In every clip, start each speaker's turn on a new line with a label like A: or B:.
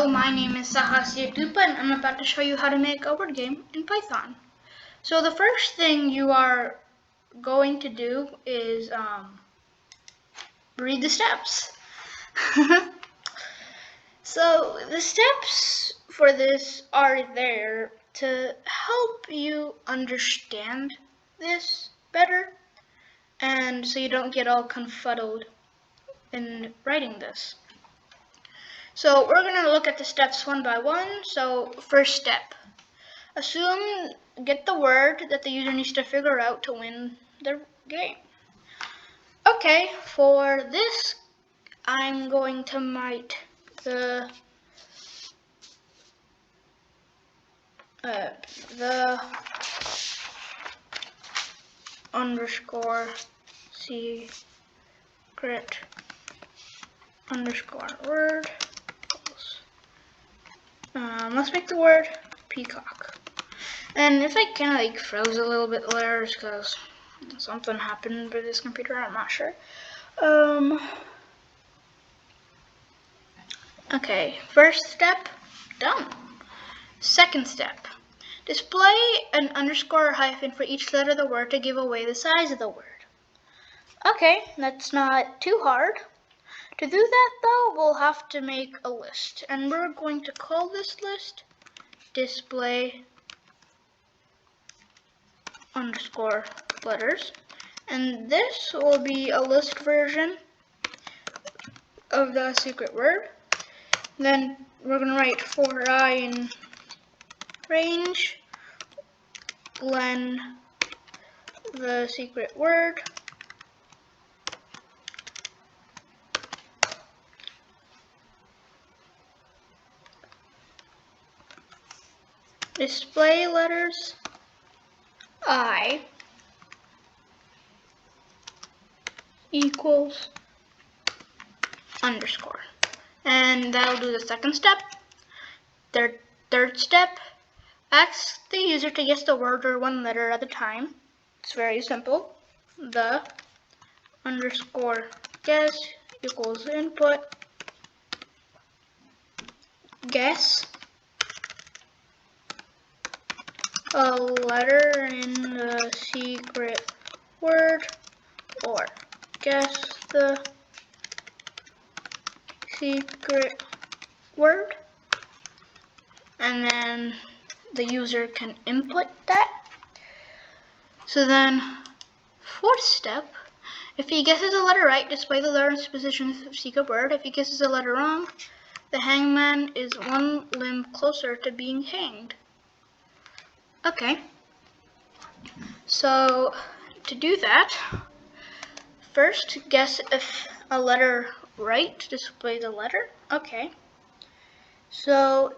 A: Hello, my name is Sahasya Tupa and I'm about to show you how to make a word game in Python. So the first thing you are going to do is read the steps. So the steps for this are there to help you understand this better and so you don't get all confuddled in writing this. So we're going to look at the steps one by one. So first step, get the word that the user needs to figure out to win the game. Okay, for this, I'm going to write the underscore secret underscore word. Let's make the word peacock. And if I kind of froze a little bit there, it's because something happened with this computer, I'm not sure. Okay, first step, done. Second step, display an underscore or hyphen for each letter of the word to give away the size of the word. Okay, that's not too hard. To do that though, we'll have to make a list, and we're going to call this list display underscore letters, and this will be a list version of the secret word. Then we're going to write for I in range, len the secret word, display letters I equals underscore. And that'll do the second step. Third step, ask the user to guess the word or one letter at a time. It's very simple. The underscore guess equals input guess a letter in the secret word, or guess the secret word, and then the user can input that. So then, fourth step, if he guesses a letter right, display the letter's position of the secret word. If he guesses a letter wrong, the hangman is one limb closer to being hanged. Okay, so to do that, first guess if a letter right, display the letter. Okay, so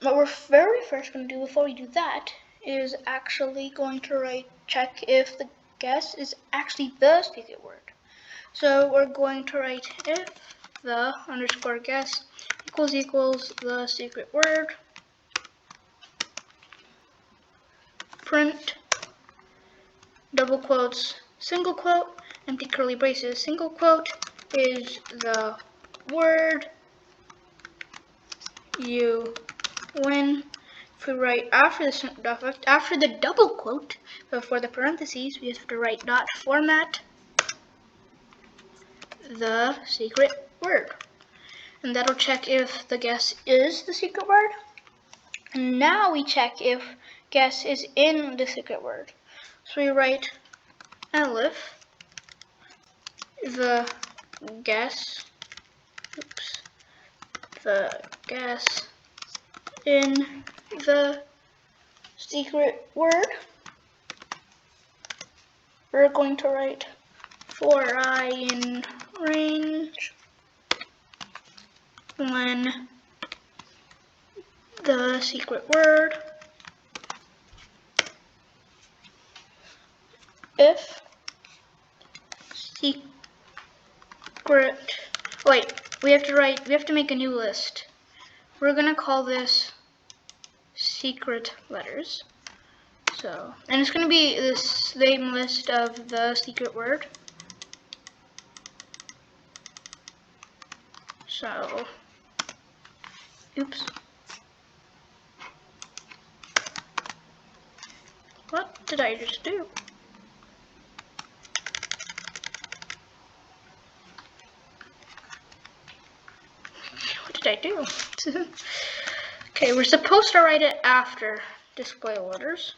A: what we're very first going to do before we do that is actually going to check if the guess is actually the secret word. So we're going to write if the underscore guess equals the secret word, print double quotes, single quote, empty curly braces, single quote is the word you win. If we write after the double quote before the parentheses, we have to write dot format the secret word, and that'll check if the guess is the secret word. And now we check if guess is in the secret word. So we write elif the guess in the secret word. We're going to write for I in range when the secret word, if secret, we have to make a new list. We're gonna call this secret letters. So, and it's gonna be the same list of the secret word. So Oops. What did I just do? What did I do? Okay, we're supposed to write it after display letters.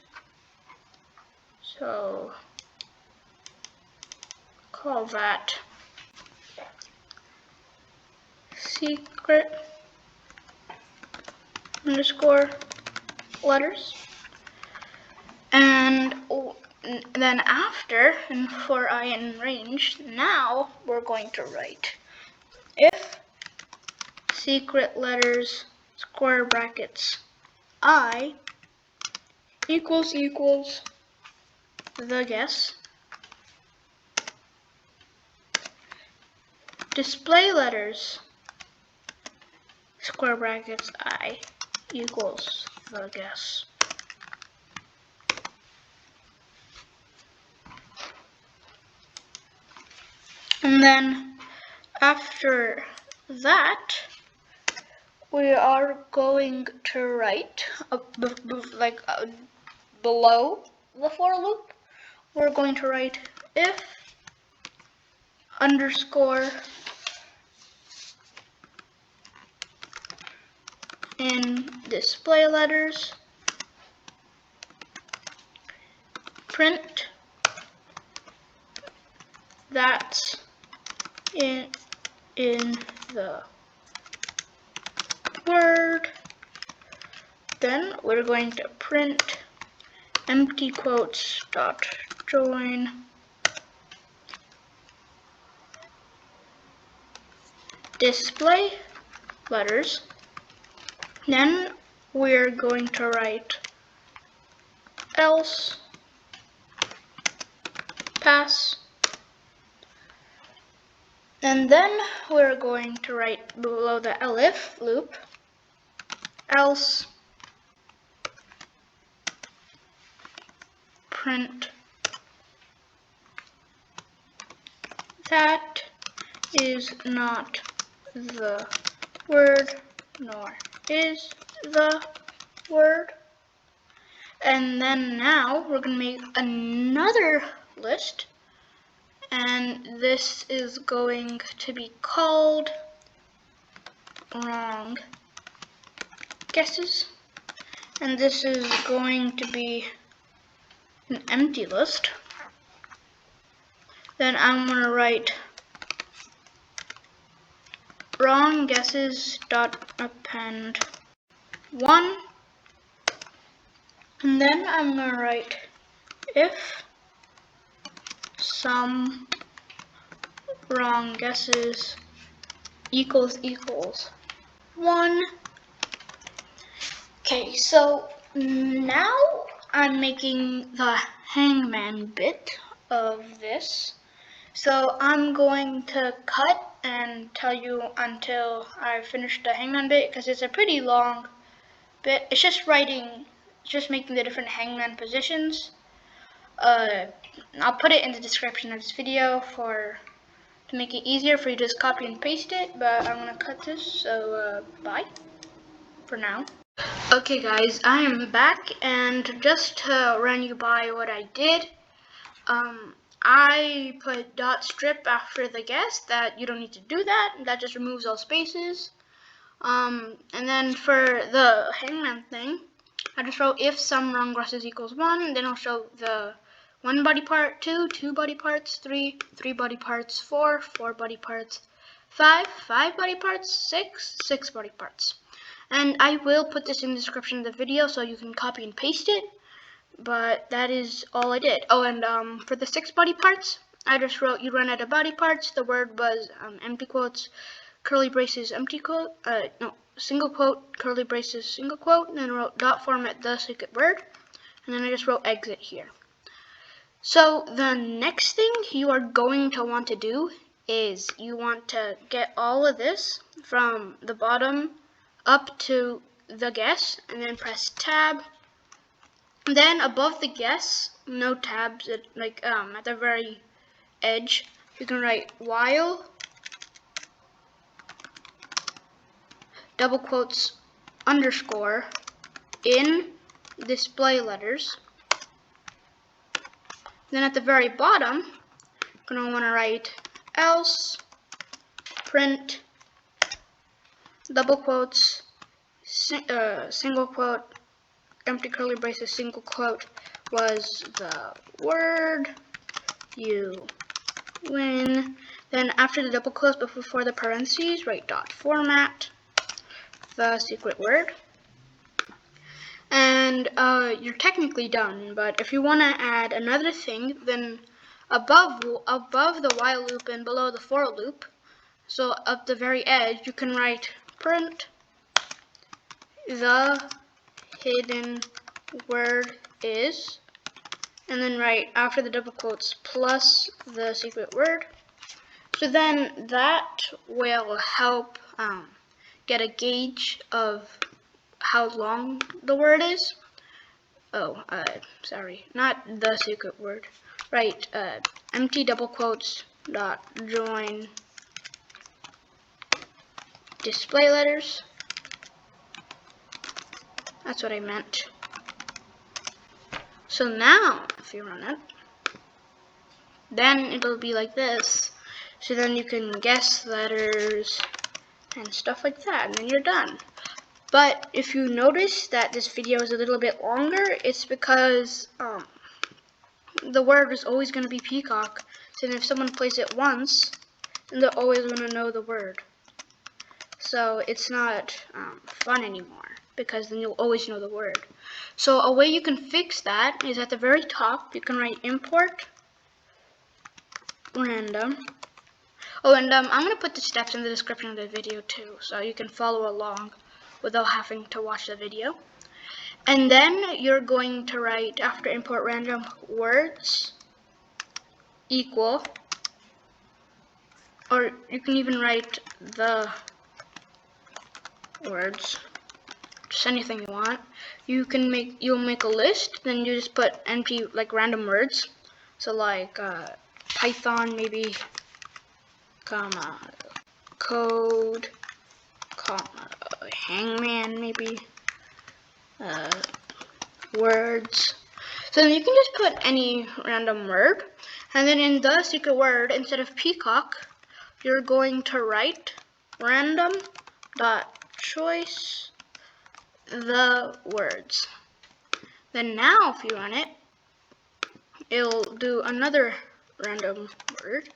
A: So call that secret underscore letters. And then after, and for I in range, now we're going to write if secret letters square brackets I equals the guess, display letters square brackets I equals the guess. And then after that, we are going to write below the for loop. We're going to write if underscore in display letters print that's in the word. Then we're going to print empty quotes dot join display letters. Then we're going to write else pass. And then we're going to write below the elif loop else print that is not the word nor is the word. And then now we're going to make another list, and this is going to be called wrong guesses, and this is going to be an empty list. Then I'm going to write wrong guesses dot append 1, and then I'm going to write if some wrong guesses equals 1. Okay, so now I'm making the Hangman bit of this. So I'm going to cut and tell you until I finish the Hangman bit, because it's a pretty long bit. It's just making the different Hangman positions. I'll put it in the description of this video to make it easier for you to just copy and paste it, but I'm gonna cut this, so bye for now. Okay guys, I am back, and just to run you by what I did, I put dot strip after the guess. That you don't need to do that just removes all spaces. And then for the Hangman thing, I just wrote if some wrong guesses equals 1, then I'll show the 1 body part, 2 body parts, 3 body parts, 4 body parts, 5 body parts, 6 body parts. And I will put this in the description of the video so you can copy and paste it, but that is all I did. Oh, and for the 6 body parts, I just wrote you run out of body parts. The word was empty quotes, curly braces, empty quote, single quote, curly braces, single quote, and then I wrote dot format the secret word, and then I just wrote exit here. So the next thing you are going to want to do is you want to get all of this from the bottom up to the guess, and then press tab. Then above the guess, no tabs, at the very edge, you can write while double quotes underscore in display letters. Then at the very bottom, you're going to want to write else print double quotes, single quote, empty curly braces, single quote, was the word you win. Then after the double quotes but before the parentheses, write dot format the secret word. And you're technically done, but if you want to add another thing, then above the while loop and below the for loop, so at the very edge, you can write print the hidden word is, and then write after the double quotes plus the secret word. So then that will help get a gauge of how long the word is. Sorry, not the secret word. Write empty double quotes dot join display letters. That's what I meant. So now, if you run it, then it'll be like this. So then you can guess letters and stuff like that, and then you're done. But if you notice that this video is a little bit longer, it's because the word is always going to be peacock. So if someone plays it once, then they're always going to know the word. So it's not fun anymore, because then you'll always know the word. So a way you can fix that is at the very top, you can write import random. Oh, and I'm going to put the steps in the description of the video too, so you can follow along without having to watch the video. And then you're going to write after import random words equal, or you can even write the words, just anything you want. You'll make a list, then you just put empty like random words. So like Python maybe, comma code, comma Hangman maybe, words. So then you can just put any random word, and then in the secret word, instead of peacock, you're going to write random dot choice the words. Then now if you run it, it'll do another random word.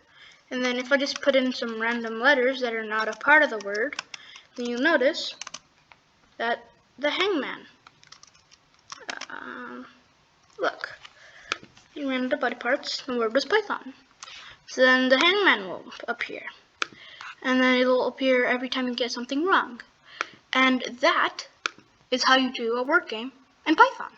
A: And then if I just put in some random letters that are not a part of the word, then you'll notice that the hangman. Look, you ran the body parts, the word was Python. So then the hangman will appear. And then it'll appear every time you get something wrong. And that is how you do a word game in Python.